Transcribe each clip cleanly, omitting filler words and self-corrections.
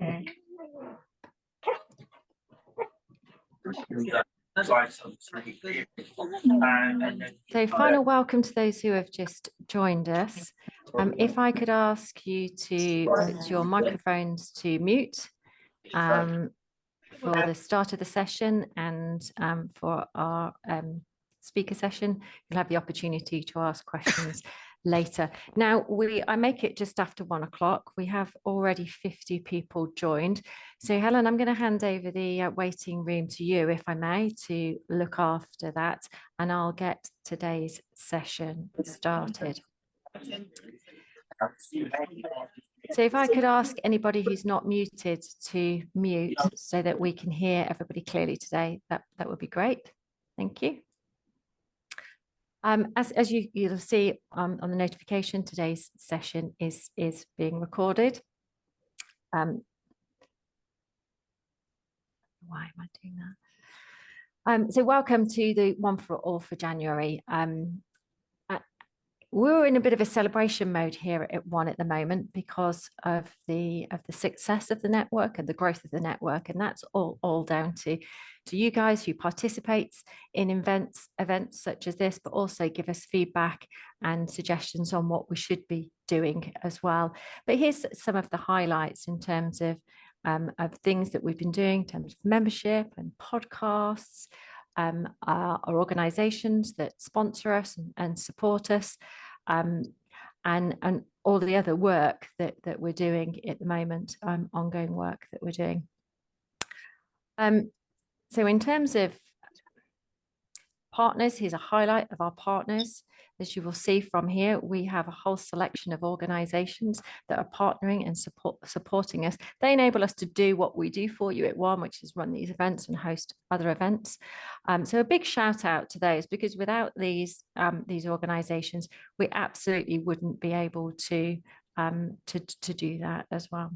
So final welcome to those who have just joined us. If I could ask you to put your microphones to mute for the start of the session, and for our speaker session, you'll have the opportunity to ask questions later. Now, I make it just after 1 o'clock. We have already 50 people joined. So Helen, I'm going to hand over the waiting room to you, if I may, to look after that, and I'll get today's session started. So if I could ask anybody who's not muted to mute so that we can hear everybody clearly today, that would be great. Thank you. As you'll see on the notification, today's session is being recorded. Why am I doing that? So welcome to the WUN For ALL for January. We're in a bit of a celebration mode here at WUN at the moment because of the success of the network and the growth of the network, and that's all down to you guys who participate in events such as this, but also give us feedback and suggestions on what we should be doing as well. But here's some of the highlights in terms of things that we've been doing in terms of membership and podcasts, our organisations that sponsor us and support us, and all the other work that we're doing at the moment, ongoing work that we're doing. So in terms of partners, here's a highlight of our partners. As you will see from here, we have a whole selection of organisations that are partnering and supporting us. They enable us to do what we do for you at WUN, which is run these events and host other events. So a big shout out to those, because without these organisations, we absolutely wouldn't be able to do that as well.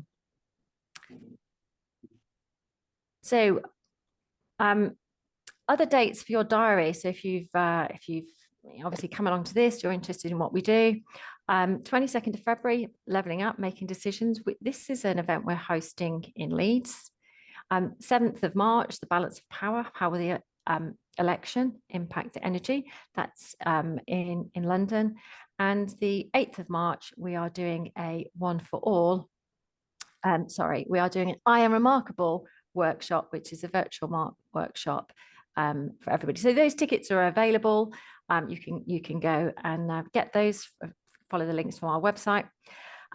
So other dates for your diary. So if you've obviously come along to this, you're interested in what we do. 22nd of February, Levelling Up, Making Decisions. This is an event we're hosting in Leeds. 7th of March, The Balance of Power, how will the election impact energy? That's in London. And the 8th of March, we are doing a WUN For ALL. We are doing an I Am Remarkable workshop, which is a virtual workshop for everybody. So those tickets are available. You can go and get those, follow the links from our website.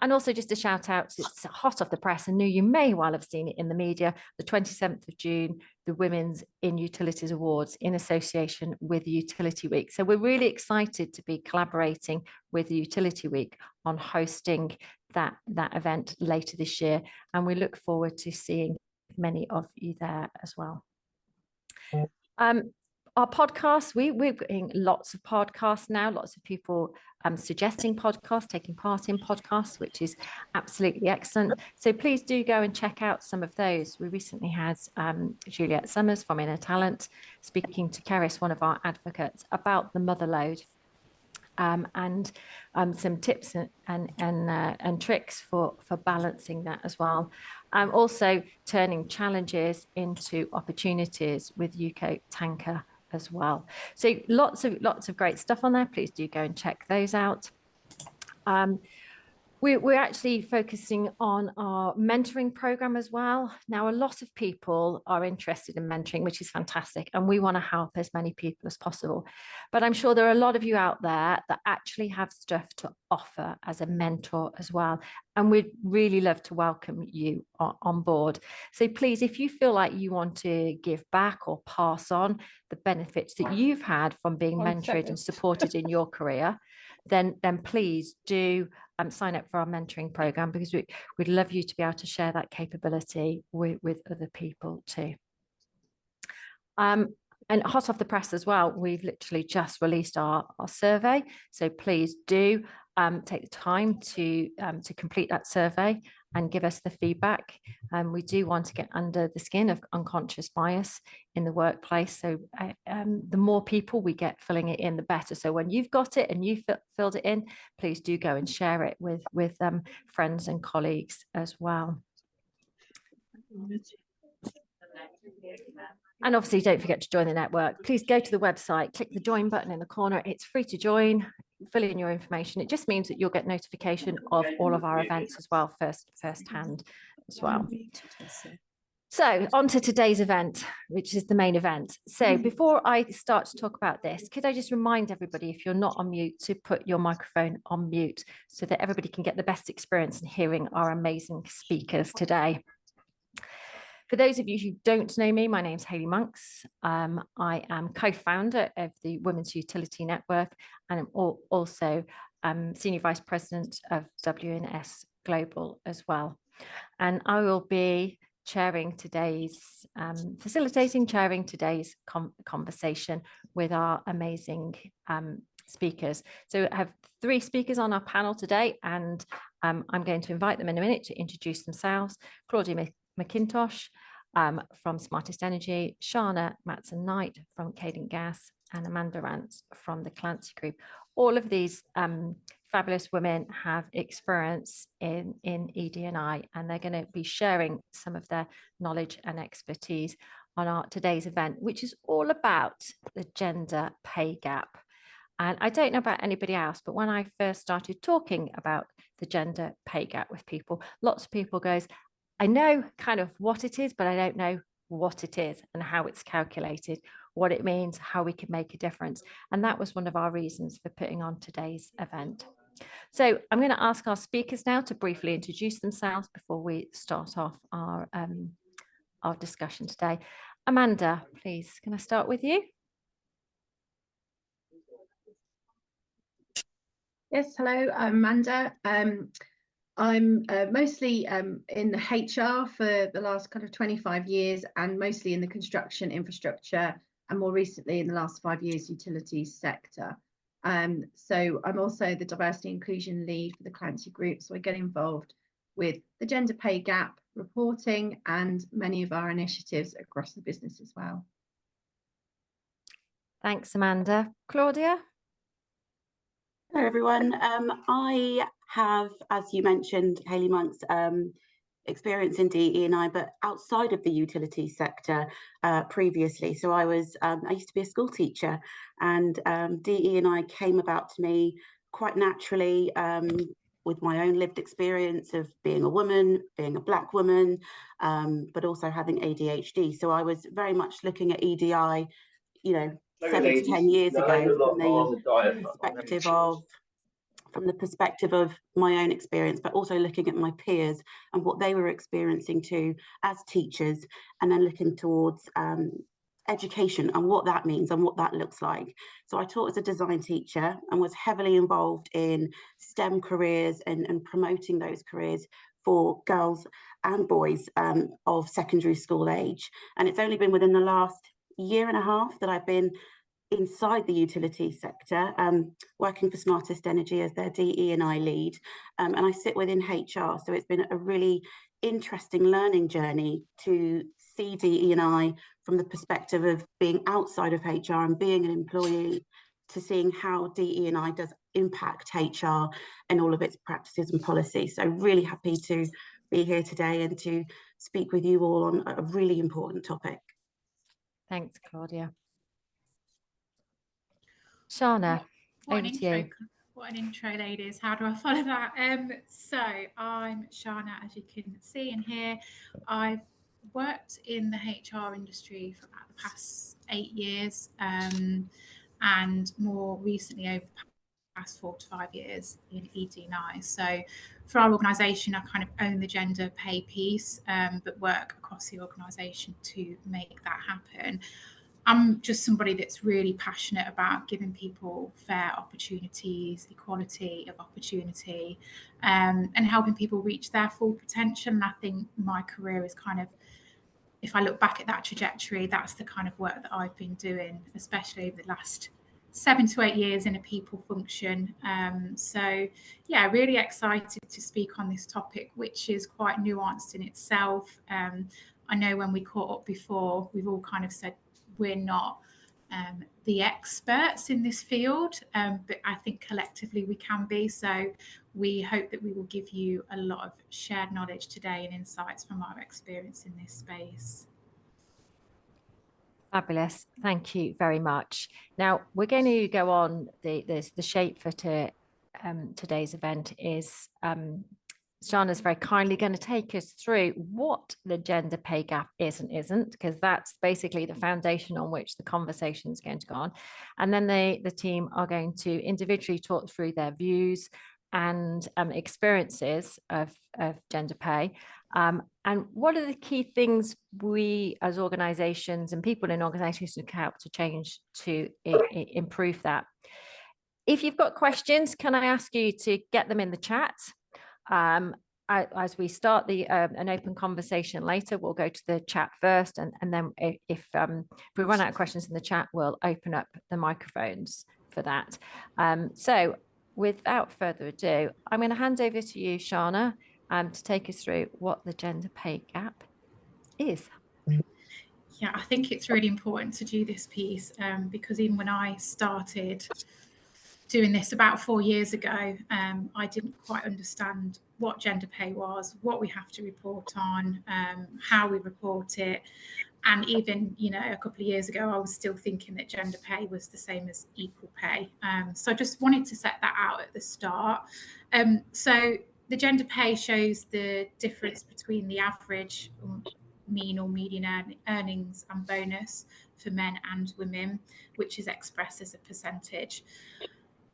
And also just a shout out, it's hot off the press and you may well have seen it in the media, the 27th of June, the Women's in Utilities Awards in association with Utility Week. So we're really excited to be collaborating with the Utility Week on hosting that event later this year. And we look forward to seeing many of you there as well. Our podcasts, we're getting lots of podcasts now, lots of people suggesting podcasts, taking part in podcasts, which is absolutely excellent. So please do go and check out some of those. We recently had Juliet Summers from Inner Talent speaking to Keris, one of our advocates, about the mother load, and some tips and tricks for balancing that as well. Also turning challenges into opportunities with UK Tanker as well. So lots of great stuff on there. Please do go and check those out. We're actually focusing on our mentoring program as well. Now, a lot of people are interested in mentoring, which is fantastic, and we want to help as many people as possible. But I'm sure there are a lot of you out there that actually have stuff to offer as a mentor as well. And we'd really love to welcome you on board. So please, if you feel like you want to give back or pass on the benefits that you've had from being mentored and supported in your career, then please do sign up for our mentoring program, because we'd love you to be able to share that capability with other people too. And hot off the press as well, we've literally just released our survey. So please do take the time to complete that survey and give us the feedback. We do want to get under the skin of unconscious bias in the workplace. So the more people we get filling it in, the better. So when you've got it and you've filled it in, please do go and share it with friends and colleagues as well. And obviously, don't forget to join the network. Please go to the website, click the join button in the corner. It's free to join, fill in your information. It just means that you'll get notification of all of our events as well, firsthand as well. So on to today's event, which is the main event. So before I start to talk about this, could I just remind everybody, if you're not on mute, to put your microphone on mute so that everybody can get the best experience in hearing our amazing speakers today. For those of you who don't know me, my name's Hayley Monks. I am co-founder of the Women's Utility Network, and I'm also Senior Vice President of WNS Global as well. And I will be chairing today's, facilitating today's conversation with our amazing speakers. So I have 3 speakers on our panel today, and I'm going to invite them in a minute to introduce themselves. Claudia McIntosh from Smartest Energy, Sharna Matson-Knight from Cadent Gas, and Amanda Rance from the Clancy Group. All of these fabulous women have experience in ED&I, and they're going to be sharing some of their knowledge and expertise on today's event, which is all about the gender pay gap. And I don't know about anybody else, but when I first started talking about the gender pay gap with people, lots of people goes, I know kind of what it is, but I don't know what it is and how it's calculated, what it means, how we can make a difference. And that was one of our reasons for putting on today's event. So I'm going to ask our speakers now to briefly introduce themselves before we start off our discussion today. Amanda, please, can I start with you? Yes, hello, I'm Amanda. I'm mostly in the HR for the last kind of 25 years, and mostly in the construction infrastructure, and more recently in the last 5 years, utilities sector. So I'm also the diversity inclusion lead for the Clancy Group. So I get involved with the gender pay gap reporting and many of our initiatives across the business as well. Thanks, Amanda. Claudia? Hello, everyone. I have, as you mentioned, Hayley Monks, experience in DE&I, but outside of the utility sector previously. So I used to be a school teacher, and DE&I came about to me quite naturally with my own lived experience of being a woman, being a Black woman, but also having ADHD. So I was very much looking at EDI, you know, 7 to 10 years ago from the perspective of my own experience, but also looking at my peers and what they were experiencing too as teachers, and then looking towards education and what that means and what that looks like. So I taught as a design teacher and was heavily involved in STEM careers and promoting those careers for girls and boys of secondary school age. And it's only been within the last year and a half that I've been inside the utility sector, working for Smartest Energy as their DE&I lead, and I sit within HR. So it's been a really interesting learning journey to see DE&I from the perspective of being outside of HR and being an employee, to seeing how DE&I does impact HR and all of its practices and policies. So really happy to be here today and to speak with you all on a really important topic. Thanks, Claudia. Sharna, over to you. What an intro, ladies. How do I follow that? So I'm Sharna, as you can see and hear. I've worked in the HR industry for about the past 8 years, and more recently over the past 4 to 5 years in ED&I. So for our organisation, I kind of own the gender pay piece, but work across the organisation to make that happen. I'm just somebody that's really passionate about giving people fair opportunities, equality of opportunity, and helping people reach their full potential. And I think my career is kind of, if I look back at that trajectory, that's the kind of work that I've been doing, especially over the last 7 to 8 years in a people function. So yeah, really excited to speak on this topic, which is quite nuanced in itself. I know when we caught up before, we've all kind of said we're not the experts in this field, but I think collectively we can be. So we hope that we will give you a lot of shared knowledge today and insights from our experience in this space. Fabulous. Thank you very much. Now we're going to go on. The shape for today's event is Sharna's very kindly going to take us through what the gender pay gap is and isn't, because that's basically the foundation on which the conversation is going to go on. And then the team are going to individually talk through their views and experiences of gender pay. And what are the key things we as organizations and people in organizations can help to change to improve that? If you've got questions, can I ask you to get them in the chat? As we start an open conversation later, we'll go to the chat first, and then if we run out of questions in the chat, we'll open up the microphones for that. So without further ado, I'm going to hand over to you, Sharna, to take us through what the gender pay gap is. Yeah, I think it's really important to do this piece because even when I started doing this about 4 years ago, I didn't quite understand what gender pay was, what we have to report on, how we report it. And even, a couple of years ago, I was still thinking that gender pay was the same as equal pay. So I just wanted to set that out at the start. So the gender pay shows the difference between the average, mean or median earnings and bonus for men and women, which is expressed as a percentage.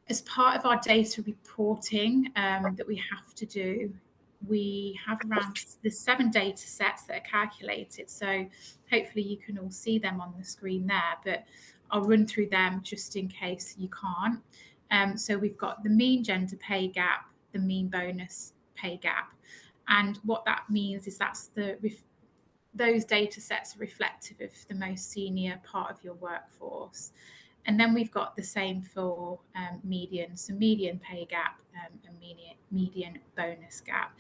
As part of our data reporting that we have to do, we have around the 7 data sets that are calculated. So hopefully you can all see them on the screen there, but I'll run through them just in case you can't. So we've got the mean gender pay gap, the mean bonus pay gap. And what that means is those data sets are reflective of the most senior part of your workforce. And then we've got the same for median, so median pay gap and median bonus gap.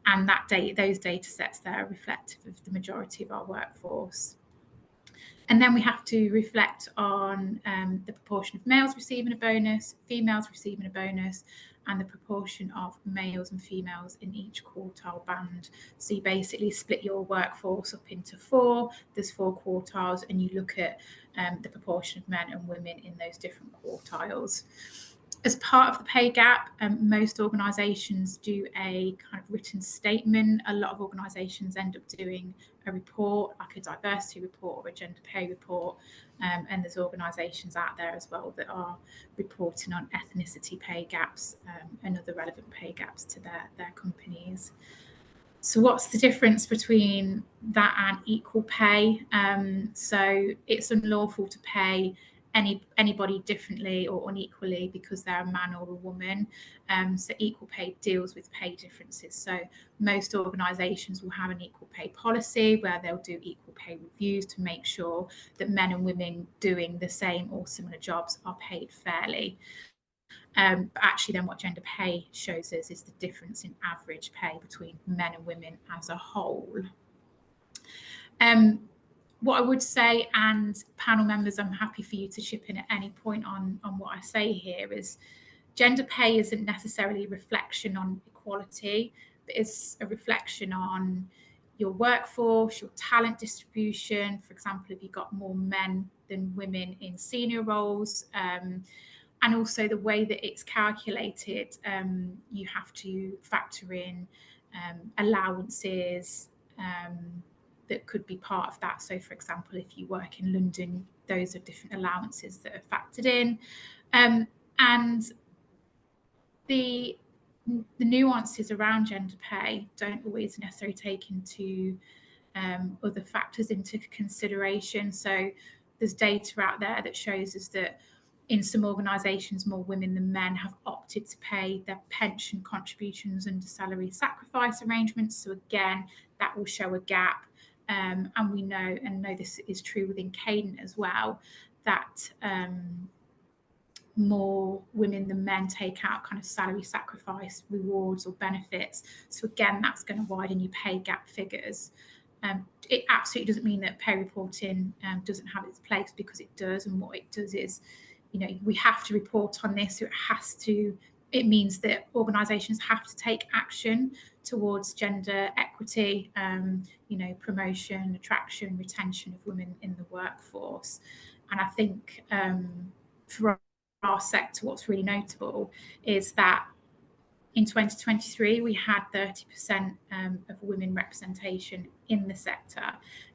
And those data sets there are reflective of the majority of our workforce. And then we have to reflect on the proportion of males receiving a bonus, females receiving a bonus, and the proportion of males and females in each quartile band. So you basically split your workforce up into 4. There's 4 quartiles, and you look at the proportion of men and women in those different quartiles. As part of the pay gap, most organisations do a kind of written statement. A lot of organisations end up doing a report, like a diversity report or a gender pay report. And there's organisations out there as well that are reporting on ethnicity pay gaps and other relevant pay gaps to their companies. So what's the difference between that and equal pay? So it's unlawful to pay anybody differently or unequally because they're a man or a woman. So equal pay deals with pay differences. So most organisations will have an equal pay policy where they'll do equal pay reviews to make sure that men and women doing the same or similar jobs are paid fairly. But actually then what gender pay shows us is the difference in average pay between men and women as a whole. What I would say, and panel members, I'm happy for you to chip in at any point on what I say here, is gender pay isn't necessarily a reflection on equality, but it's a reflection on your workforce, your talent distribution. For example, if you've got more men than women in senior roles, and also the way that it's calculated, you have to factor in allowances that could be part of that. So for example, if you work in London, those are different allowances that are factored in. And the nuances around gender pay don't always necessarily take into other factors into consideration. So there's data out there that shows us that in some organisations, more women than men have opted to pay their pension contributions under salary sacrifice arrangements. So again, that will show a gap. And we know this is true within Cadent as well, that more women than men take out kind of salary sacrifice rewards or benefits. So again, that's going to widen your pay gap figures. It absolutely doesn't mean that pay reporting doesn't have its place, because it does. And what it does is, you know, we have to report on this. So it means that organisations have to take action towards gender equity, you know, promotion, attraction, retention of women in the workforce. And I think for our sector, what's really notable is that in 2023, we had 30% of women representation in the sector,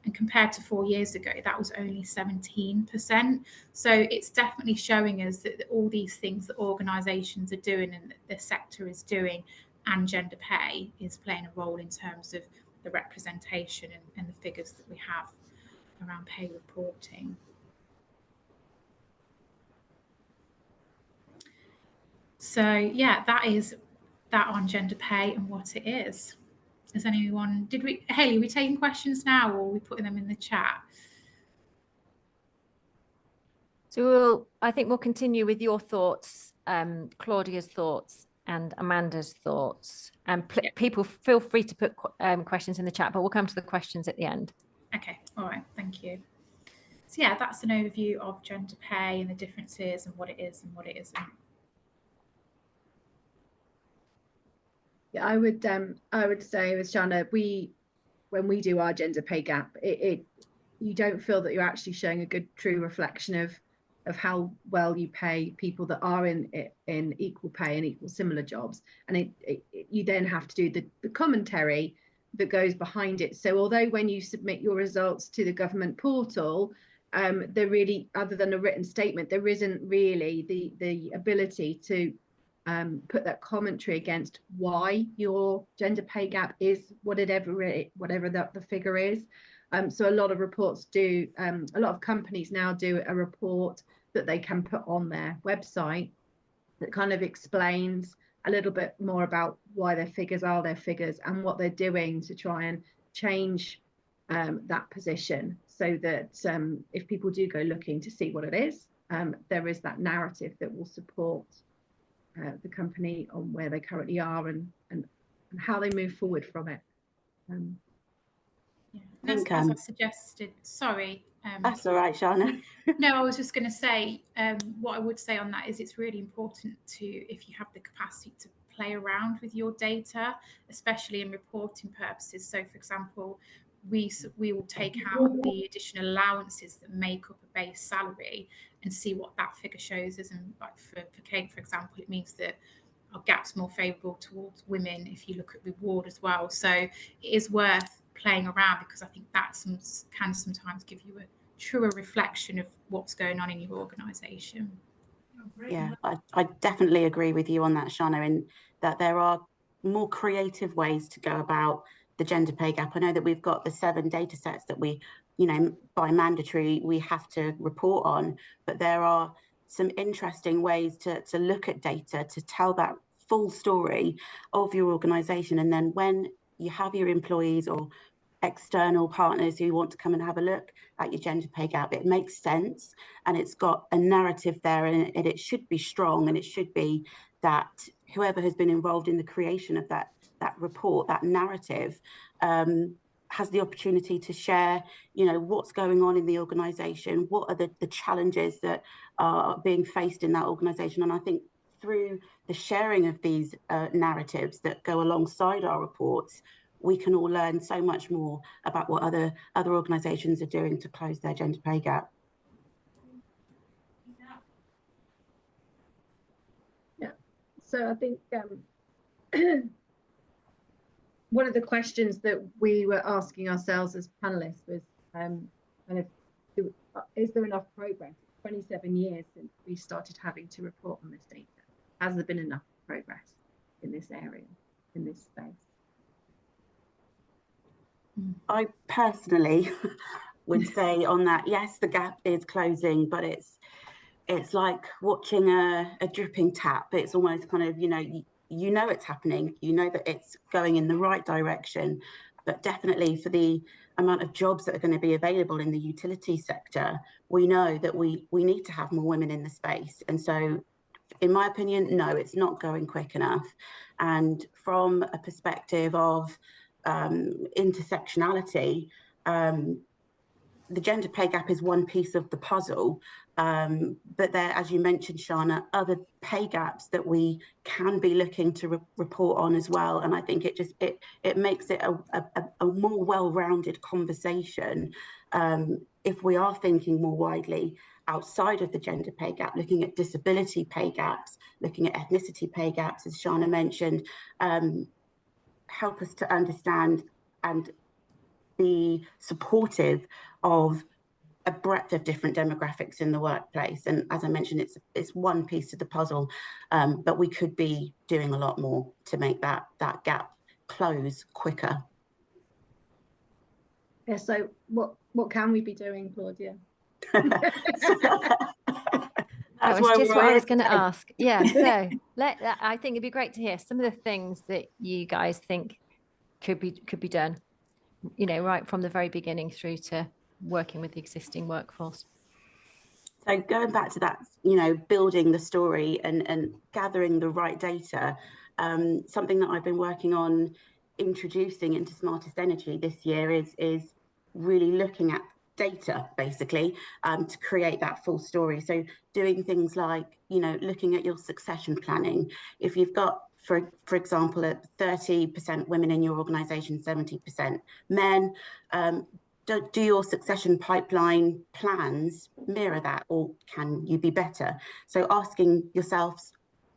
and compared to 4 years ago, that was only 17%. So it's definitely showing us that all these things that organisations are doing and that the sector is doing, and gender pay is playing a role in terms of the representation and the figures that we have around pay reporting. So yeah, that is that on gender pay and what it is. Has anyone, Hayley, are we taking questions now, or are we putting them in the chat? So I think we'll continue with your thoughts, Claudia's thoughts and Amanda's thoughts. And people feel free to put questions in the chat, but we'll come to the questions at the end. Okay, all right, thank you. So yeah, that's an overview of gender pay and the differences and what it is and what it isn't. Yeah, I would say with Sharna, when we do our gender pay gap, you don't feel that you're actually showing a good true reflection of how well you pay people that are in equal pay and equal similar jobs. And you then have to do the commentary that goes behind it. So although when you submit your results to the government portal, there really, other than a written statement, there isn't really the ability to put that commentary against why your gender pay gap is whatever the figure is. So a lot of reports do, a lot of companies now do a report that they can put on their website that kind of explains a little bit more about why their figures are their figures and what they're doing to try and change that position, so that if people do go looking to see what it is, there is that narrative that will support the company on where they currently are and how they move forward from it. Yeah. As I've suggested, sorry. That's all right, Sharna. No, I was just going to say, what I would say on that is it's really important to, if you have the capacity to play around with your data, especially in reporting purposes. So, for example, we will take out the additional allowances that make up a base salary and see what that figure shows us. And like for Cadent, for example, it means that our gap's more favourable towards women if you look at reward as well. So it is worth playing around, because I think that can sometimes give you a truer reflection of what's going on in your organisation. Yeah, I definitely agree with you on that, Sharna, in that there are more creative ways to go about the gender pay gap. I know that we've got the 7 data sets that we, you know, by mandatory we have to report on, but there are some interesting ways to look at data to tell that full story of your organisation. And then when you have your employees or external partners who want to come and have a look at your gender pay gap, it makes sense and it's got a narrative there, and it should be strong, and it should be that whoever has been involved in the creation of that report, that narrative, has the opportunity to share, you know, what's going on in the organisation, what are the challenges that are being faced in that organisation. And I think through the sharing of these narratives that go alongside our reports, we can all learn so much more about what other organisations are doing to close their gender pay gap. Yeah, so I think one of the questions that we were asking ourselves as panelists was kind of, is there enough progress? 27 years since we started having to report on this data. Has there been enough progress in this area, in this space? I personally would say on that, yes, the gap is closing, but it's like watching a dripping tap. It's almost kind of, you know it's happening, you know that it's going in the right direction, but definitely for the amount of jobs that are going to be available in the utility sector, we know that we need to have more women in the space. And so in my opinion, no, it's not going quick enough. And from a perspective of intersectionality, the gender pay gap is one piece of the puzzle, but there, as you mentioned, Sharna, other pay gaps that we can be looking to report on as well. And I think it makes it a more well-rounded conversation if we are thinking more widely outside of the gender pay gap, looking at disability pay gaps, looking at ethnicity pay gaps, as Sharna mentioned, help us to understand and be supportive of a breadth of different demographics in the workplace. And as I mentioned, it's one piece of the puzzle, but we could be doing a lot more to make that gap close quicker. Yeah, so what can we be doing, Claudia? That was just what I was going to ask. Yeah, so I think it'd be great to hear some of the things that you guys think could be done, you know, right from the very beginning through to working with the existing workforce. So going back to that, you know, building the story and gathering the right data, something that I've been working on introducing into Smartest Energy this year is really looking at data, basically, to create that full story. So doing things like, you know, looking at your succession planning. If you've got, for example, at 30% women in your organisation, 70% men, do your succession pipeline plans mirror that, or can you be better? So asking yourselves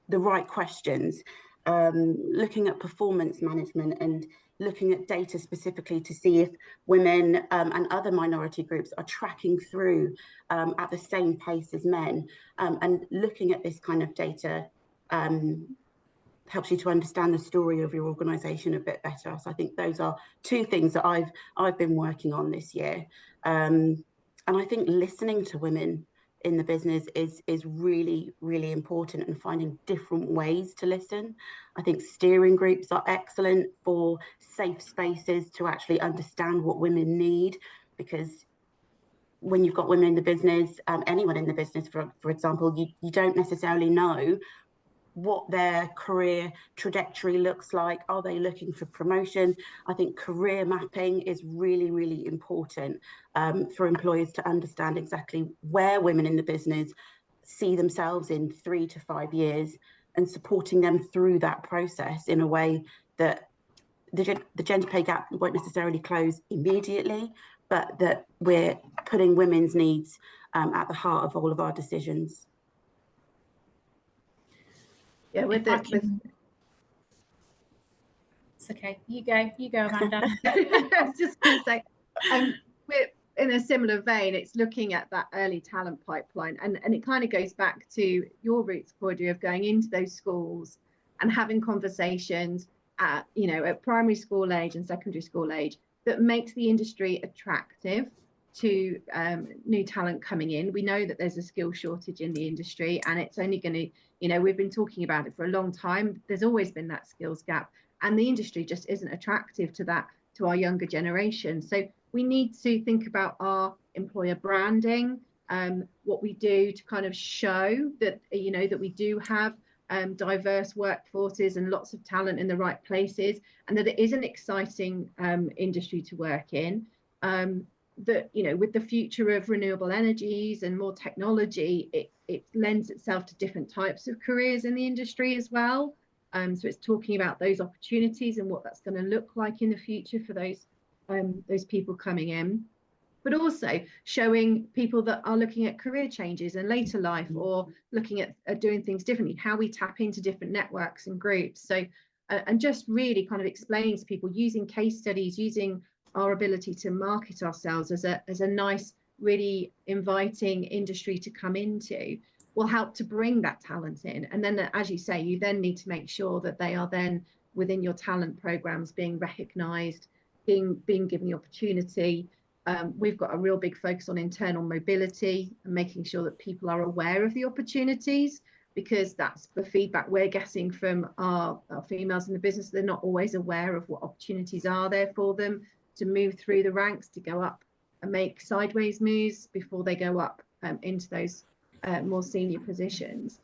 the right questions, looking at performance management and looking at data specifically to see if women and other minority groups are tracking through at the same pace as men, and looking at this kind of data helps you to understand the story of your organisation a bit better. So I think those are two things that I've been working on this year, and I think listening to women in the business is really, really important, and finding different ways to listen. I think steering groups are excellent for safe spaces to actually understand what women need, because when you've got women in the business, anyone in the business, for example, you don't necessarily know what their career trajectory looks like. Are they looking for promotion? I think career mapping is really, really important for employers to understand exactly where women in the business see themselves in 3 to 5 years, and supporting them through that process in a way that the gender pay gap won't necessarily close immediately, but that we're putting women's needs at the heart of all of our decisions. Yeah, it's okay. You go, Amanda. I was just going to say, we're in a similar vein. It's looking at that early talent pipeline, and it kind of goes back to your roots, Claudia, of going into those schools and having conversations at, you know, at primary school age and secondary school age that makes the industry attractive to new talent coming in. We know that there's a skill shortage in the industry, and it's only going to, you know, we've been talking about it for a long time. There's always been that skills gap, and the industry just isn't attractive to that, to our younger generation. So we need to think about our employer branding, what we do to kind of show that, you know, that we do have diverse workforces and lots of talent in the right places, and that it is an exciting industry to work in. That, you know, with the future of renewable energies and more technology, it lends itself to different types of careers in the industry as well. So it's talking about those opportunities and what that's going to look like in the future for those people coming in, but also showing people that are looking at career changes in later life, or looking at doing things differently, how we tap into different networks and groups. So and just really kind of explaining to people, using case studies, using our ability to market ourselves as a nice, really inviting industry to come into, will help to bring that talent in. And then, as you say, you then need to make sure that they are then within your talent programs being recognised, being given the opportunity. We've got a real big focus on internal mobility and making sure that people are aware of the opportunities, because that's the feedback we're getting from our females in the business. They're not always aware of what opportunities are there for them to move through the ranks, to go up and make sideways moves before they go up into those more senior positions.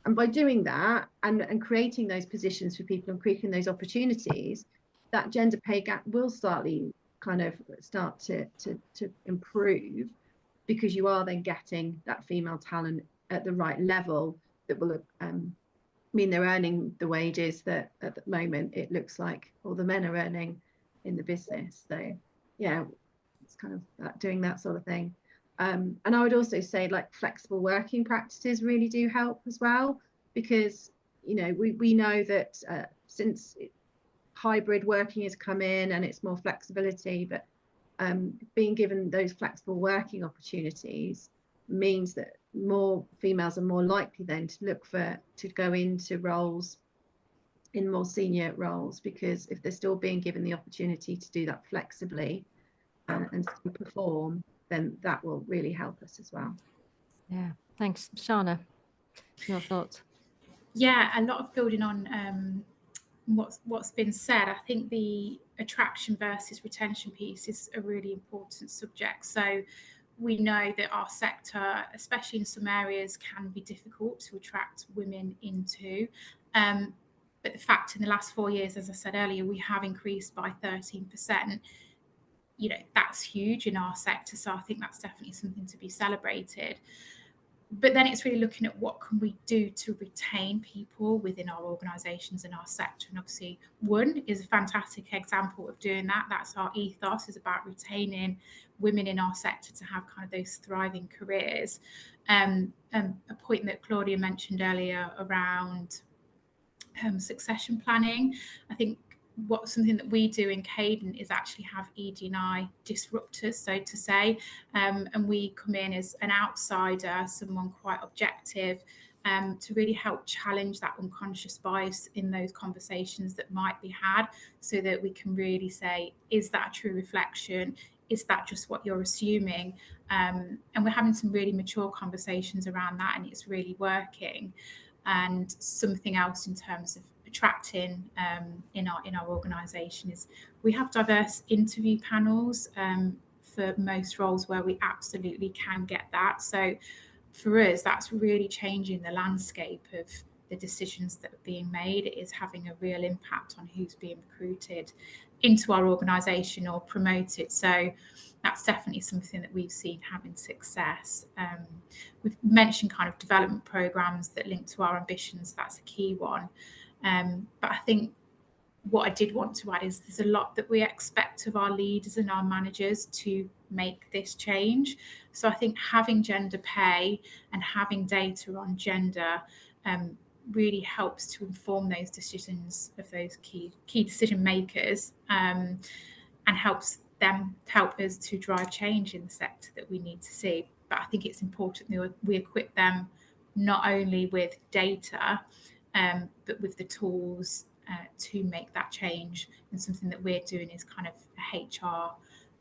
And by doing that and creating those positions for people and creating those opportunities, that gender pay gap will slightly kind of start to improve, because you are then getting that female talent at the right level that will mean they're earning the wages that at the moment it looks like all the men are earning in the business. So yeah, it's kind of doing that sort of thing. And I would also say like flexible working practices really do help as well, because you know we know that since hybrid working has come in and it's more flexibility, but being given those flexible working opportunities means that more females are more likely then to go into roles, in more senior roles, because if they're still being given the opportunity to do that flexibly and perform, then that will really help us as well. Yeah, thanks. Sharna, your thoughts? Yeah, a lot of building on what's been said. I think the attraction versus retention piece is a really important subject. So we know that our sector, especially in some areas, can be difficult to attract women into. But the fact in the last 4 years, as I said earlier, we have increased by 13%. You know, that's huge in our sector. So I think that's definitely something to be celebrated. But then it's really looking at what can we do to retain people within our organisations and our sector. And obviously WUN is a fantastic example of doing that. That's our ethos, is about retaining women in our sector to have kind of those thriving careers. A point that Claudia mentioned earlier around succession planning. I think something that we do in Cadent is actually have ED&I disruptors, so to say, and we come in as an outsider, someone quite objective, to really help challenge that unconscious bias in those conversations that might be had, so that we can really say, is that a true reflection? Is that just what you're assuming? And we're having some really mature conversations around that, and it's really working. And something else in terms of attracting in our organisation is we have diverse interview panels for most roles where we absolutely can get that. So for us, that's really changing the landscape of the decisions that are being made. It is having a real impact on who's being recruited into our organisation or promoted. So that's definitely something that we've seen having success. We've mentioned kind of development programs that link to our ambitions. That's a key one. But I think what I did want to add is there's a lot that we expect of our leaders and our managers to make this change. So I think having gender pay and having data on gender really helps to inform those decisions of those key decision makers, and help us to drive change in the sector that we need to see. But I think it's important that we equip them not only with data, but with the tools to make that change. And something that we're doing is kind of a HR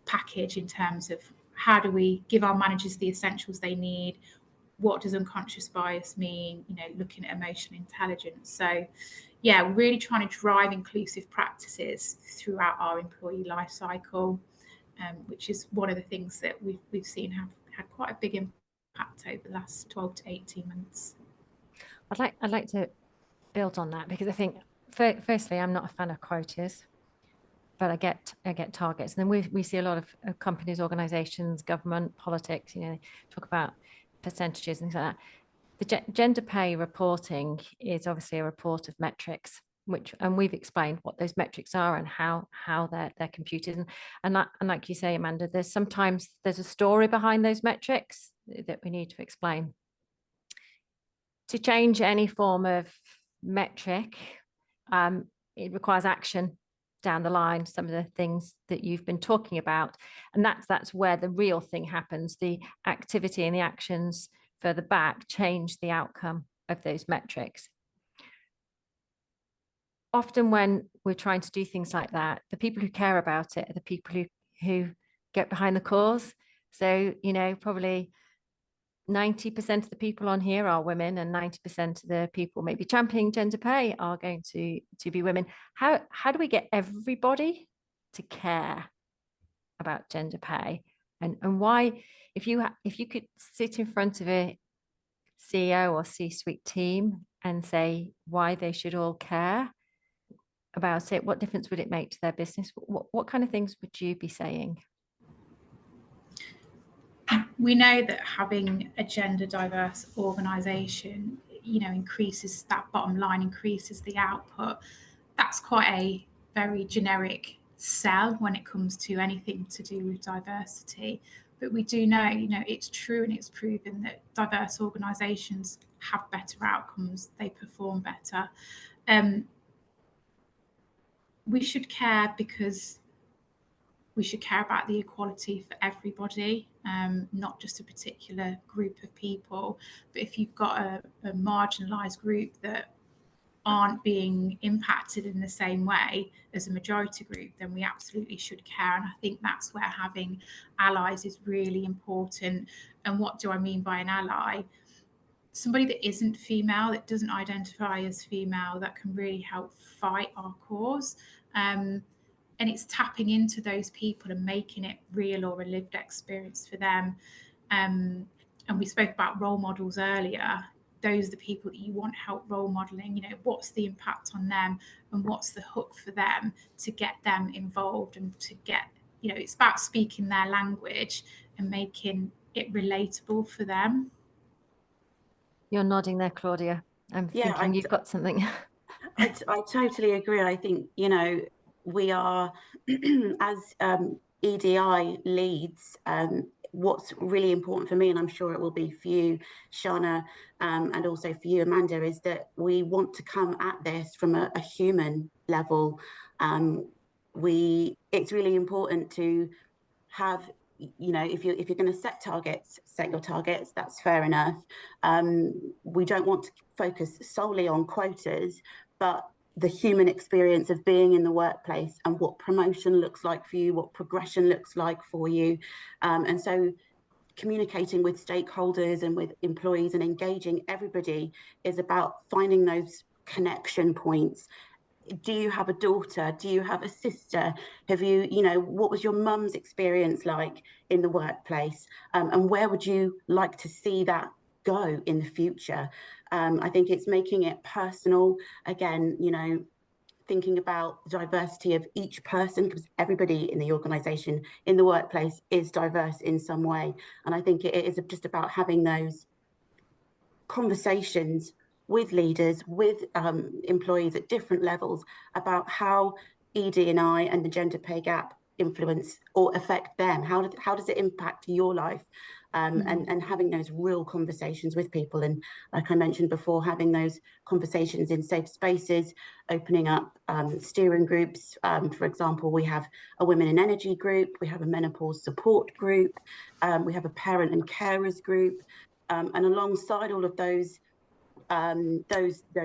package in terms of how do we give our managers the essentials they need? What does unconscious bias mean? You know, looking at emotional intelligence. So yeah, really trying to drive inclusive practices throughout our employee life cycle, which is one of the things that we've seen have had quite a big impact over the last 12 to 18 months. I'd like to build on that, because I think firstly, I'm not a fan of quotas, but I get targets. And then we see a lot of companies, organizations, government, politics, you know, talk about percentages and things like that. The gender pay reporting is obviously a report of metrics, and we've explained what those metrics are and how they're computed. And like you say, Amanda, there's a story behind those metrics that we need to explain. To change any form of metric, it requires action down the line, some of the things that you've been talking about. And that's where the real thing happens. The activity and the actions further back change the outcome of those metrics. Often when we're trying to do things like that, the people who care about it are the people who get behind the cause. So, you know, probably 90% of the people on here are women, and 90% of the people maybe championing gender pay are going to be women. How do we get everybody to care about gender pay? And why, if you could sit in front of a CEO or C-suite team and say why they should all care, about it? What difference would it make to their business? What kind of things would you be saying? We know that having a gender diverse organisation, increases that bottom line, increases the output. That's quite a very generic sell when it comes to anything to do with diversity. But we do know, it's true and it's proven that diverse organisations have better outcomes, they perform better. We should care because we should care about the equality for everybody, not just a particular group of people. But if you've got a marginalised group that aren't being impacted in the same way as a majority group, then we absolutely should care. And I think that's where having allies is really important. And what do I mean by an ally? Somebody that isn't female, that doesn't identify as female, that can really help fight our cause. And it's tapping into those people and making it real or a lived experience for them. And we spoke about role models earlier. Those are the people that you want help role modeling. What's the impact on them and what's the hook for them to get them involved and to get, it's about speaking their language and making it relatable for them. You're nodding there, Claudia. I'm thinking you've got something. I totally agree. I think, we are, as EDI leads, what's really important for me, and I'm sure it will be for you, Sharna, and also for you, Amanda, is that we want to come at this from a human level. It's really important to have, if you're going to set your targets, that's fair enough. We don't want to focus solely on quotas, but the human experience of being in the workplace and what promotion looks like for you, what progression looks like for you. And so communicating with stakeholders and with employees and engaging everybody is about finding those connection points. Do you have a daughter? Do you have a sister? Have you, what was your mum's experience like in the workplace? And where would you like to see that go in the future? I think it's making it personal. Again, thinking about the diversity of each person, because everybody in the organisation, in the workplace, is diverse in some way. And I think it is just about having those conversations with leaders, with employees at different levels about how ED&I and the gender pay gap influence or affect them. How does it impact your life? And having those real conversations with people. And like I mentioned before, having those conversations in safe spaces, opening up steering groups. For example, we have a women in energy group, we have a menopause support group, we have a parent and carers group. And alongside all of those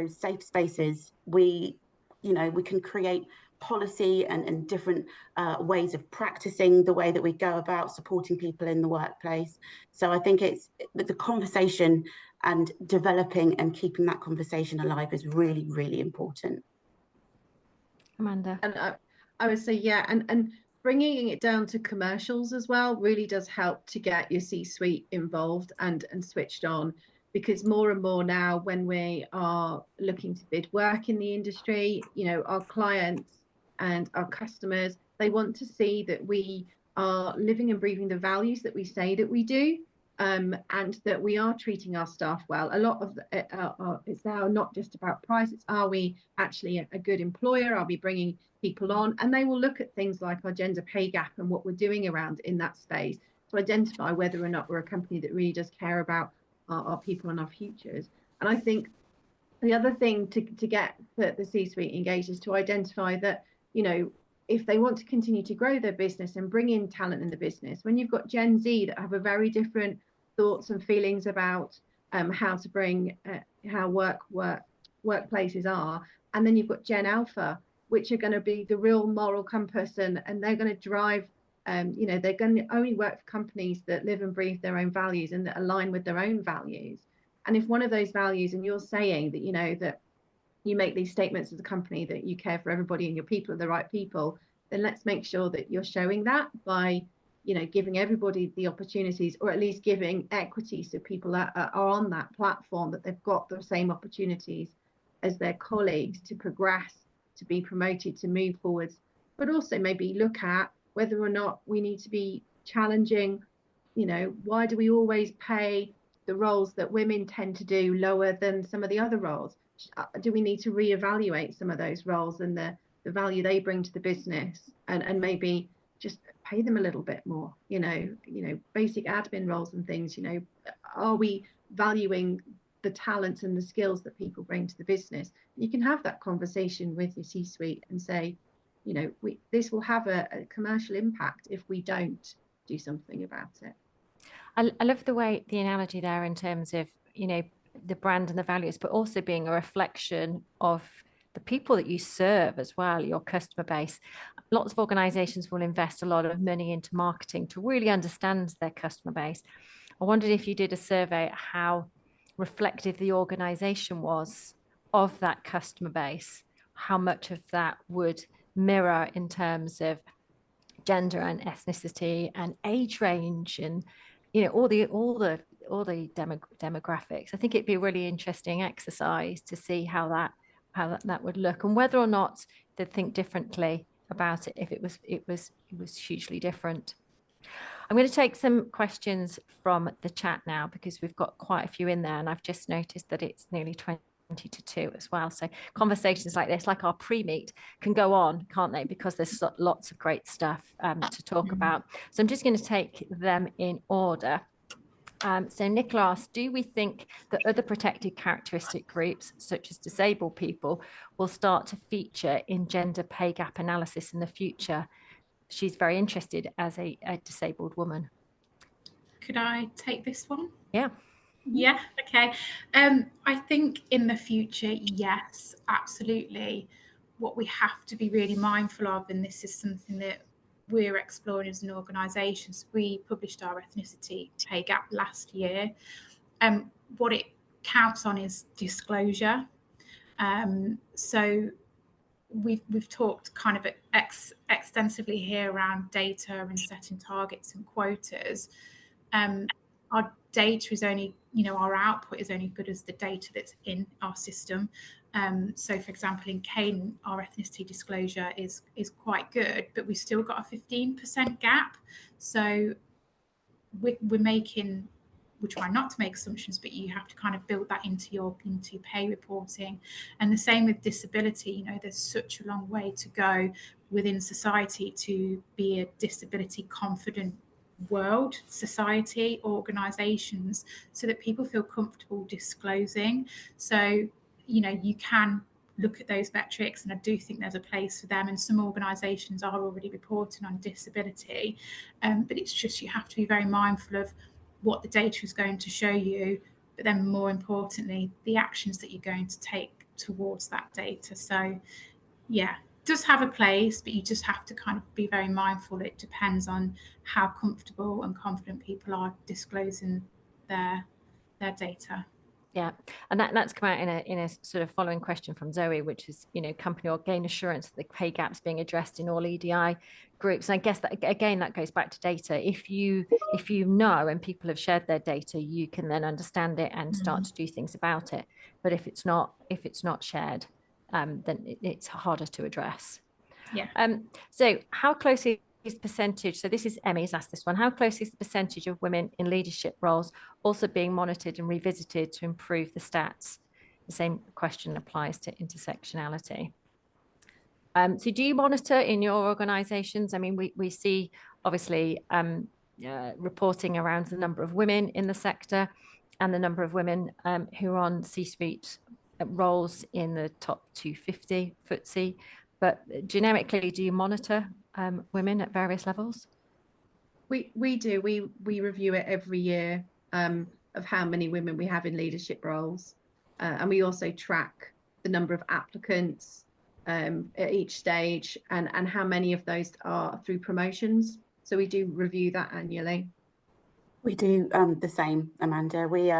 safe spaces, we can create policy and different ways of practicing the way that we go about supporting people in the workplace. So I think it's the conversation and developing and keeping that conversation alive is really, really important. Amanda. And I would say, yeah, and bringing it down to commercials as well really does help to get your C-suite involved and switched on. Because more and more now, when we are looking to bid work in the industry, our clients and our customers, they want to see that we are living and breathing the values that we say that we do, and that we are treating our staff well. A lot of it's now not just about price, it's are we actually a good employer? Are we bringing people on? And they will look at things like our gender pay gap and what we're doing around in that space to identify whether or not we're a company that really does care about our people and our futures. And I think the other thing to get the C-suite engaged is to identify that, if they want to continue to grow their business and bring in talent in the business, when you've got Gen Z that have a very different thoughts and feelings about how to bring how workplaces are, and then you've got Gen Alpha, which are going to be the real moral compass, and they're going to drive they're going to only work for companies that live and breathe their own values and that align with their own values. And if one of those values, and you're saying that, that you make these statements as a company that you care for everybody and your people are the right people, then let's make sure that you're showing that by, giving everybody the opportunities, or at least giving equity so people are on that platform, that they've got the same opportunities as their colleagues to progress to be promoted, to move forwards, but also maybe look at whether or not we need to be challenging, why do we always pay the roles that women tend to do lower than some of the other roles? Do we need to reevaluate some of those roles and the value they bring to the business, and maybe just pay them a little bit more? Basic admin roles and things, are we valuing the talents and the skills that people bring to the business? You can have that conversation with your C-suite and say, this will have a commercial impact if we don't do something about it. I love the analogy there in terms of, the brand and the values, but also being a reflection of the people that you serve as well, your customer base. Lots of organizations will invest a lot of money into marketing to really understand their customer base. I wondered if you did a survey how reflective the organization was of that customer base, how much of that would mirror in terms of gender and ethnicity and age range and all the demographics. I think it'd be a really interesting exercise to see how that would look, and whether or not they'd think differently about it if it was hugely different. I'm going to take some questions from the chat now, because we've got quite a few in there, and I've just noticed that it's nearly 20 to 2 as well. So conversations like this, like our pre-meet, can go on, can't they? Because there's lots of great stuff to talk about. So I'm just going to take them in order. So Nicola asks, do we think that other protected characteristic groups, such as disabled people, will start to feature in gender pay gap analysis in the future? She's very interested as a disabled woman. Could I take this one? Yeah. Yeah, okay. I think in the future, yes, absolutely. What we have to be really mindful of, and this is something that we're exploring as an organisation, we published our ethnicity pay gap last year. What it counts on is disclosure. So we've talked kind of extensively here around data and setting targets and quotas. Our data is only, our output is only good as the data that's in our system. So, for example, in Cadent, our ethnicity disclosure is quite good, but we've still got a 15% gap. So we're trying not to make assumptions, but you have to kind of build that into pay reporting. And the same with disability. There's such a long way to go within society to be a disability confident world, society, organisations, so that people feel comfortable disclosing. So, you can look at those metrics, and I do think there's a place for them, and some organisations are already reporting on disability, but it's just, you have to be very mindful of what the data is going to show you, but then more importantly, the actions that you're going to take towards that data. So yeah, it does have a place, but you just have to kind of be very mindful. It depends on how comfortable and confident people are disclosing their data. Yeah, and that's come out in a sort of following question from Zoe, which is, company or gain assurance that the pay gaps being addressed in all EDI groups. And I guess that again, that goes back to data. If you know, and people have shared their data, you can then understand it and start to do things about it. But if it's not shared, then it's harder to address. Yeah. So how closely is the percentage, so this is Emmy's asked this one, how close is the percentage of women in leadership roles also being monitored and revisited to improve the stats? The same question applies to intersectionality. So do you monitor in your organizations? I mean, we see obviously reporting around the number of women in the sector and the number of women who are on C-suite roles in the top 250 FTSE. But generically, do you monitor women at various levels? We do. We review it every year of how many women we have in leadership roles, and we also track the number of applicants at each stage and how many of those are through promotions. So we do review that annually. We do the same, Amanda. We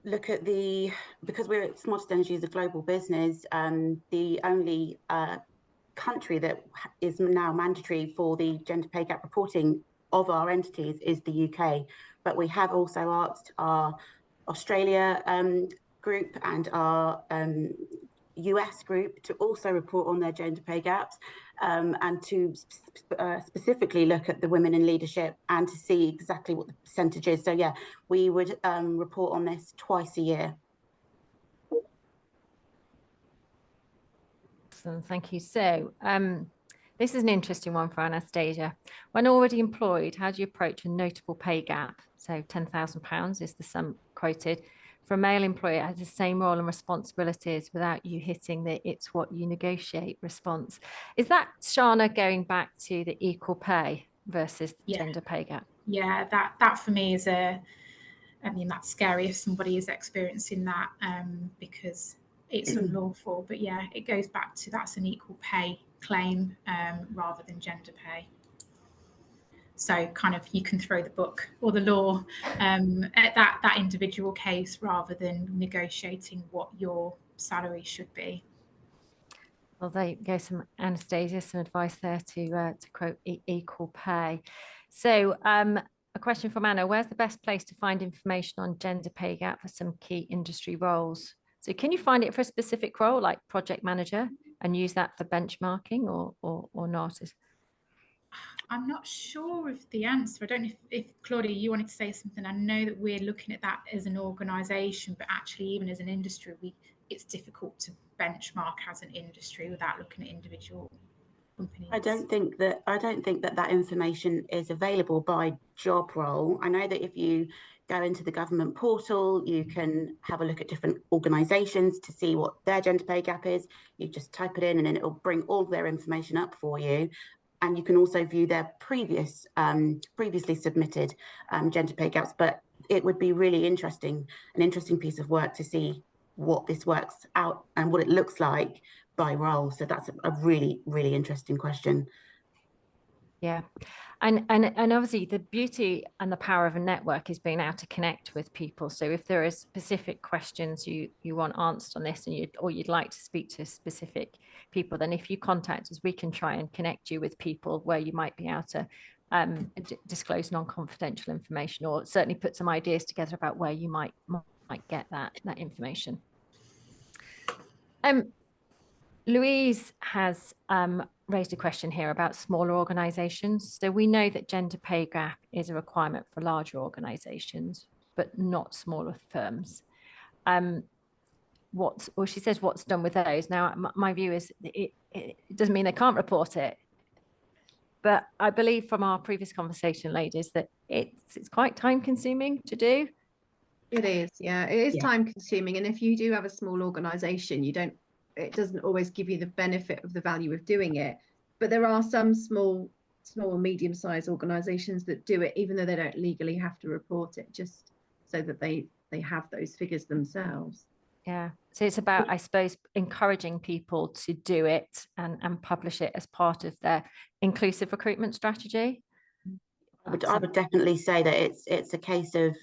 look at because we're Smartest Energy is a global business, the only country that is now mandatory for the gender pay gap reporting of our entities is the UK. But we have also asked our Australia group and our US group to also report on their gender pay gaps, and to specifically look at the women in leadership and to see exactly what the percentage is. So yeah, we would report on this twice a year. Excellent, thank you. So this is an interesting one for Anastasia. When already employed, how do you approach a notable pay gap? So £10,000 is the sum quoted for a male employer has the same role and responsibilities without you hitting the "it's what you negotiate" response. Is that, Sharna, going back to the equal pay versus gender pay gap? Yeah, that for me is I mean, that's scary if somebody is experiencing that, because it's unlawful. But yeah, it goes back to that's an equal pay claim rather than gender pay. So kind of you can throw the book or the law at that individual case rather than negotiating what your salary should be. Well, there you go, some Anastasia, some advice there to quote equal pay. So a question from Anna, where's the best place to find information on gender pay gap for some key industry roles? So can you find it for a specific role like project manager and use that for benchmarking or not? I'm not sure of the answer. I don't know if Claudia, you wanted to say something. I know that we're looking at that as an organisation, but actually even as an industry, it's difficult to benchmark as an industry without looking at individual companies. I don't think that information is available by job role. I know that if you go into the government portal, you can have a look at different organisations to see what their gender pay gap is. You just type it in and then it will bring all their information up for you. And you can also view their previously submitted gender pay gaps. But it would be really an interesting piece of work to see what this works out and what it looks like by role. So that's a really, really interesting question. Yeah. And obviously the beauty and the power of a network is being able to connect with people. So if there are specific questions you want answered on this and you'd like to speak to specific people, then if you contact us, we can try and connect you with people where you might be able to disclose non-confidential information, or certainly put some ideas together about where you might get that information. Louise has raised a question here about smaller organisations. So we know that gender pay gap is a requirement for larger organisations, but not smaller firms. She says what's done with those. Now, my view is it doesn't mean they can't report it, but I believe from our previous conversation, ladies, that it's quite time consuming to do. It is, yeah, it is time consuming. And if you do have a small organisation, it doesn't always give you the benefit of the value of doing it. But there are some small or medium-sized organisations that do it, even though they don't legally have to report it, just so that they have those figures themselves. Yeah. So it's about, I suppose, encouraging people to do it and publish it as part of their inclusive recruitment strategy. I would definitely say that it's a case of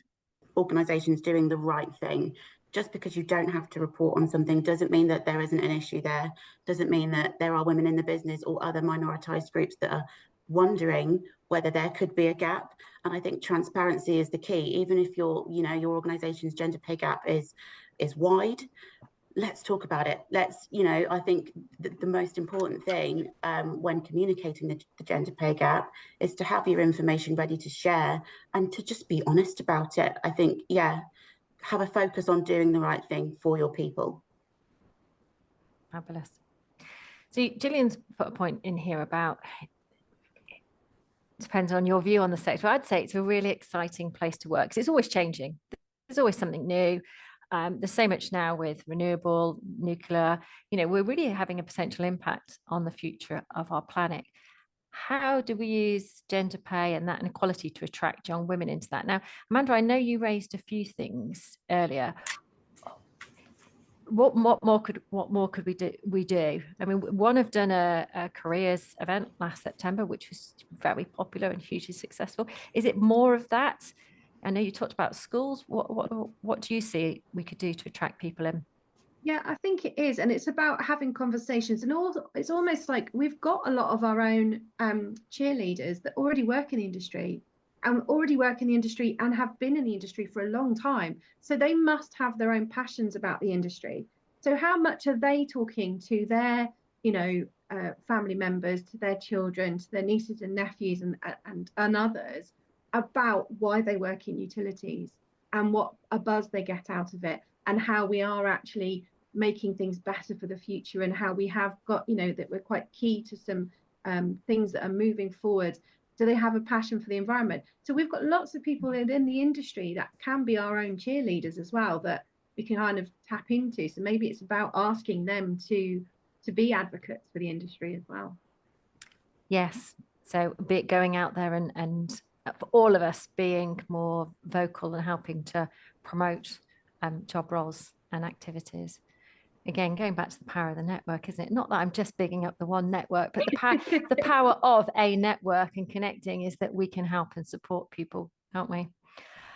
organisations doing the right thing. Just because you don't have to report on something doesn't mean that there isn't an issue there, doesn't mean that there are women in the business or other minoritized groups that are wondering whether there could be a gap. And I think transparency is the key. Even if your organisation's gender pay gap is wide, let's talk about it. I think the most important thing when communicating the gender pay gap is to have your information ready to share and to just be honest about it. I think, have a focus on doing the right thing for your people. Fabulous. So Gillian's put a point in here about, depends on your view on the sector. I'd say it's a really exciting place to work because it's always changing. There's always something new. There's so much now with renewable, nuclear, we're really having a potential impact on the future of our planet. How do we use gender pay and that inequality to attract young women into that? Now, Amanda, I know you raised a few things earlier. What more could we do? I mean, one have done a careers event last September, which was very popular and hugely successful. Is it more of that? I know you talked about schools. What do you see we could do to attract people in? Yeah, I think it is. And it's about having conversations. And also, it's almost like we've got a lot of our own cheerleaders that already work in the industry and have been in the industry for a long time. So they must have their own passions about the industry. So how much are they talking to their, family members, to their children, to their nieces and nephews and others about why they work in utilities and what a buzz they get out of it, and how we are actually making things better for the future, and how we have got, that we're quite key to some things that are moving forward. Do they have a passion for the environment? So we've got lots of people in the industry that can be our own cheerleaders as well, that we can kind of tap into. So maybe it's about asking them to be advocates for the industry as well. Yes. So be it going out there and for all of us being more vocal and helping to promote job roles and activities. Again, going back to the power of the network, isn't it? Not that I'm just bigging up the one network, but the power of a network and connecting is that we can help and support people, aren't we?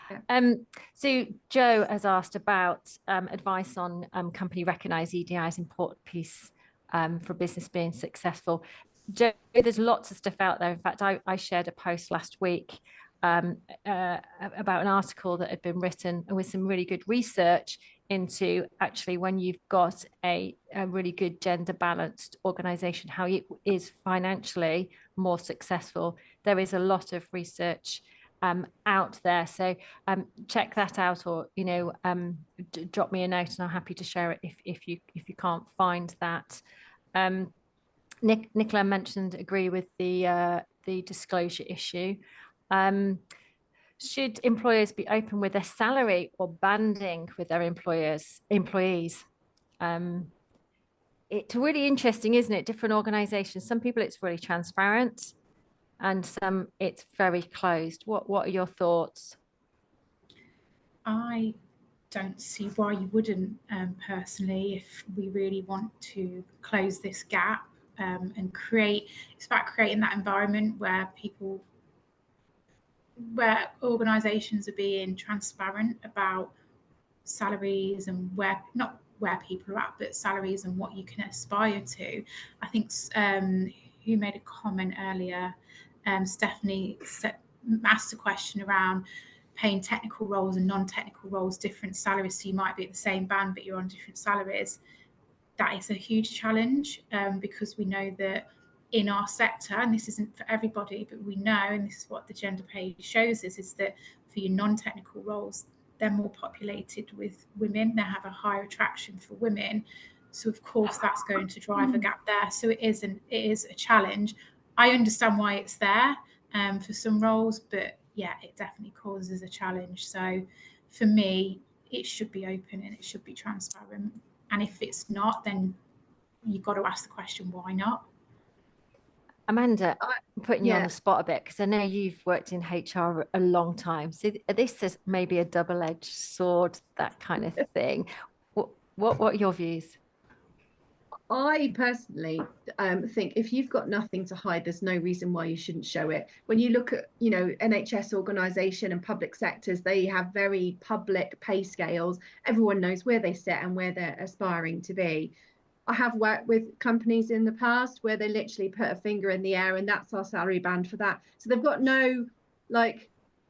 Yeah. So Joe has asked about advice on company recognise EDI's important piece for business being successful. Joe, there's lots of stuff out there. In fact, I shared a post last week about an article that had been written with some really good research into actually when you've got a really good gender balanced organization, how it is financially more successful. There is a lot of research out there, so check that out, or drop me a note and I'm happy to share it if you can't find that. Nicola mentioned agree with the disclosure issue. Should employers be open with their salary or banding with their employees? It's really interesting, isn't it? Different organizations, some people it's really transparent and some it's very closed. What are your thoughts? I don't see why you wouldn't, personally, if we really want to close this gap and it's about creating that environment where organisations are being transparent about salaries and not where people are at, but salaries and what you can aspire to. I think who made a comment earlier, Stephanie asked a question around paying technical roles and non-technical roles different salaries, so you might be at the same band but you're on different salaries. That is a huge challenge, because we know that in our sector, and this isn't for everybody, but we know, and this is what the gender pay shows us, is that for your non-technical roles, they're more populated with women, they have a higher attraction for women, so of course that's going to drive a gap there. So it is a challenge. I understand why it's there for some roles, but yeah, it definitely causes a challenge. So for me, it should be open and it should be transparent, and if it's not, then you've got to ask the question, why not? Amanda, I'm putting you on the spot a bit because I know you've worked in HR a long time. So this is maybe a double-edged sword, that kind of thing. What are your views? I personally think if you've got nothing to hide, there's no reason why you shouldn't show it. When you look at, NHS organisation and public sectors, they have very public pay scales. Everyone knows where they sit and where they're aspiring to be. I have worked with companies in the past where they literally put a finger in the air and that's our salary band for that. So they've got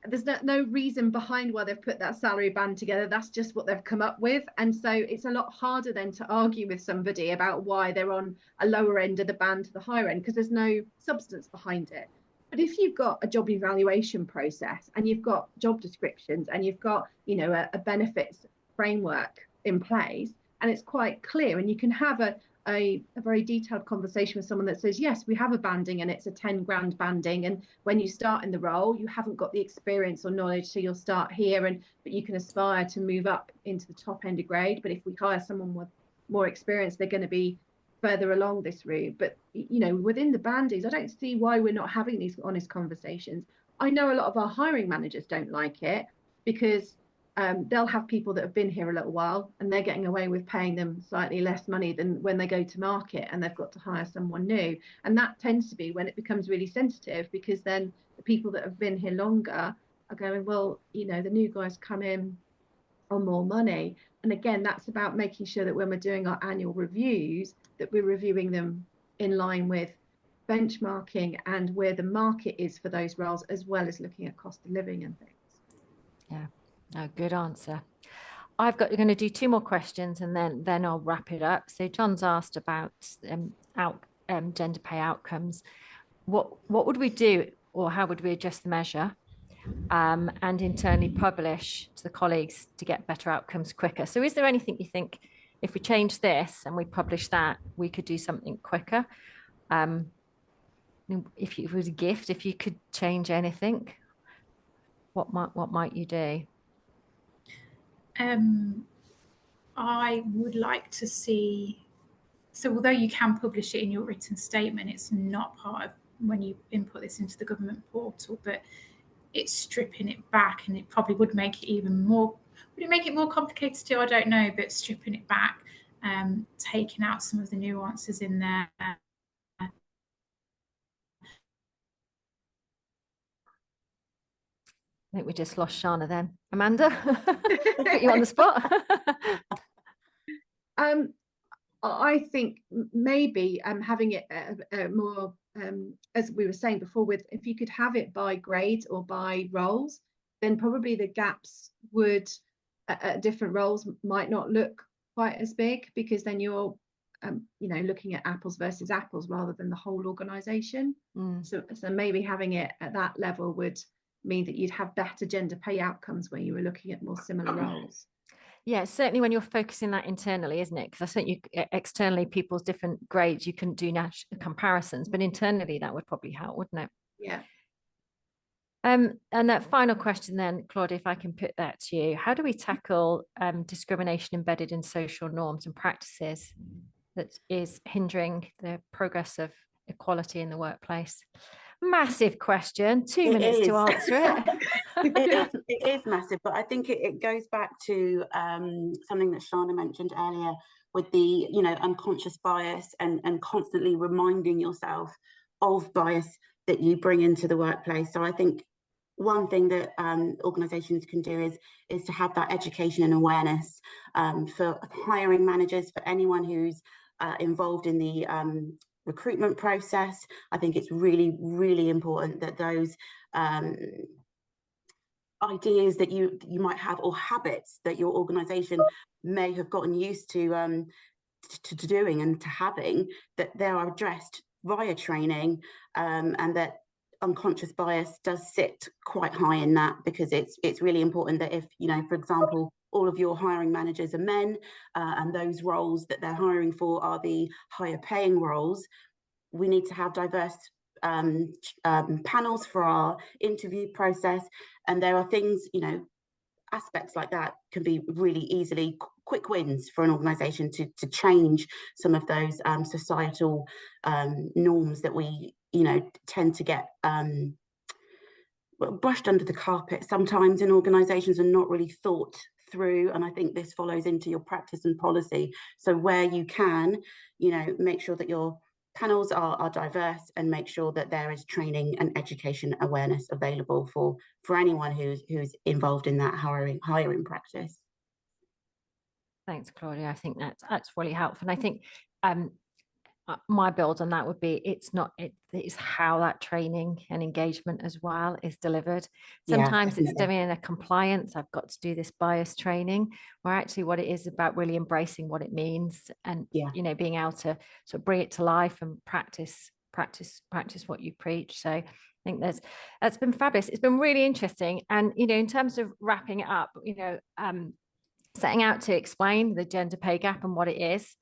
there's no reason behind why they've put that salary band together. That's just what they've come up with. And so it's a lot harder then to argue with somebody about why they're on a lower end of the band to the higher end, because there's no substance behind it. But if you've got a job evaluation process and you've got job descriptions and you've got, a benefits framework in place, and it's quite clear, and you can have a very detailed conversation with someone that says, yes, we have a banding and it's a 10 grand banding, and when you start in the role you haven't got the experience or knowledge, so you'll start here, but you can aspire to move up into the top end of grade, but if we hire someone with more experience they're going to be further along this route. But within the bandings, I don't see why we're not having these honest conversations. I know a lot of our hiring managers don't like it because they'll have people that have been here a little while and they're getting away with paying them slightly less money than when they go to market and they've got to hire someone new. And that tends to be when it becomes really sensitive, because then the people that have been here longer are going, well, the new guys come in on more money. And again, that's about making sure that when we're doing our annual reviews, that we're reviewing them in line with benchmarking and where the market is for those roles, as well as looking at cost of living and things. Yeah. No, good answer. I've got going to do 2 more questions and then I'll wrap it up. So John's asked about gender pay outcomes. What would we do, or how would we adjust the measure and internally publish to the colleagues to get better outcomes quicker? So is there anything you think if we change this and we publish that, we could do something quicker? If it was a gift, if you could change anything, what might you do? I would like to see, so although you can publish it in your written statement, it's not part of when you input this into the government portal, but it's stripping it back, and it probably would make it even more, would it make it more complicated still? I don't know, but stripping it back, taking out some of the nuances in there. I think we just lost Sharna then. Amanda, put you on the spot. I think maybe having it more, as we were saying before, with if you could have it by grades or by roles, then probably the gaps would at different roles might not look quite as big, because then you're looking at apples versus apples rather than the whole organization. So maybe having it at that level would mean that you'd have better gender pay outcomes where you were looking at more similar roles. Yeah, certainly when you're focusing that internally, isn't it? Because I think you externally, people's different grades, you can do comparisons, but internally that would probably help, wouldn't it? Yeah. And that final question then, Claudia, if I can put that to you, how do we tackle discrimination embedded in social norms and practices that is hindering the progress of equality in the workplace? Massive question, 2 minutes to answer it. It is massive, but I think it goes back to something that Sharna mentioned earlier with the unconscious bias and constantly reminding yourself of bias that you bring into the workplace. So I think one thing that organizations can do is to have that education and awareness for hiring managers, for anyone who's involved in the recruitment process. I think it's really, really important that those ideas that you might have, or habits that your organization may have gotten used to doing and to having, that they are addressed via training, and that unconscious bias does sit quite high in that, because it's really important that if, for example, all of your hiring managers are men, and those roles that they're hiring for are the higher paying roles, we need to have diverse panels for our interview process. And there are things, aspects like that can be really easily quick wins for an organization to change some of those societal norms that we tend to get brushed under the carpet sometimes in organizations and not really thought through. And I think this follows into your practice and policy. So where you can, make sure that your panels are diverse, and make sure that there is training and education awareness available for anyone who's involved in that hiring practice. Thanks, Claudia. I think that's really helpful. And I think my build on that would be it's how that training and engagement as well is delivered. Sometimes it's doing a compliance, I've got to do this bias training, where actually what it is about really embracing what it means, and being able to sort of bring it to life and practice what you preach. So I think that's been fabulous. It's been really interesting. And in terms of wrapping it up, setting out to explain the gender pay gap and what it is,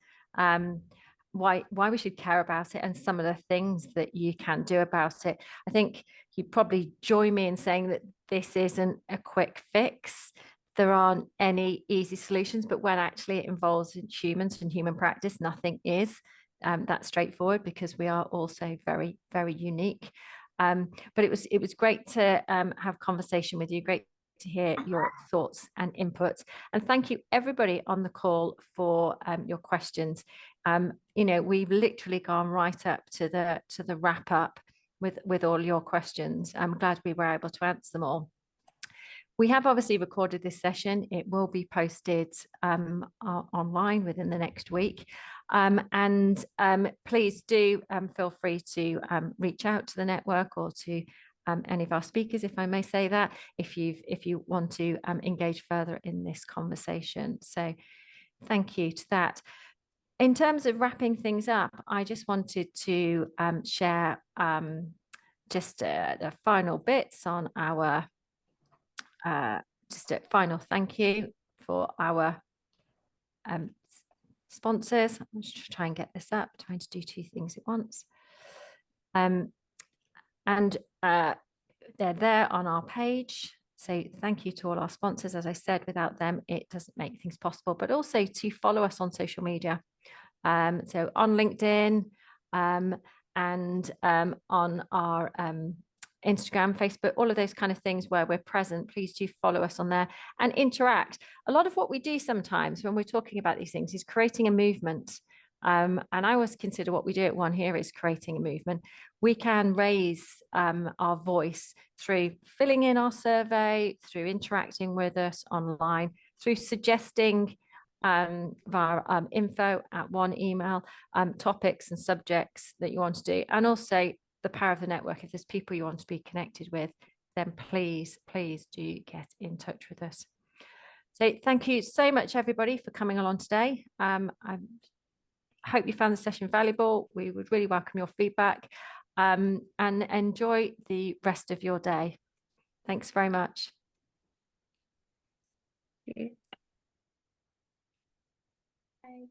why we should care about it, and some of the things that you can do about it. I think you'd probably join me in saying that this isn't a quick fix. There aren't any easy solutions, but when actually it involves humans and human practice, nothing is that straightforward, because we are also very, very unique. But it was great to have conversation with you. Great to hear your thoughts and inputs, and thank you everybody on the call for your questions. We've literally gone right up to the wrap up with all your questions. I'm glad we were able to answer them all. We have obviously recorded this session. It will be posted online within the next week. And please do feel free to reach out to the network or to any of our speakers, if I may say that, if you want to engage further in this conversation. So thank you to that. In terms of wrapping things up, I just wanted to share just the final bits on our just a final thank you for our sponsors. I'm just trying to get this up, trying to do two things at once. They're there on our page. So thank you to all our sponsors. As I said, without them, it doesn't make things possible, but also to follow us on social media. So on LinkedIn and on our Instagram, Facebook, all of those kind of things where we're present. Please do follow us on there and interact. A lot of what we do sometimes when we're talking about these things is creating a movement. And I always consider what we do at WUN here is creating a movement. We can raise our voice through filling in our survey, through interacting with us online, through suggesting via info@WUN email topics and subjects that you want to do, and also the power of the network. If there's people you want to be connected with, then please do get in touch with us. So thank you so much, everybody, for coming along today. I hope you found the session valuable. We would really welcome your feedback and enjoy the rest of your day. Thanks very much. Okay. Bye.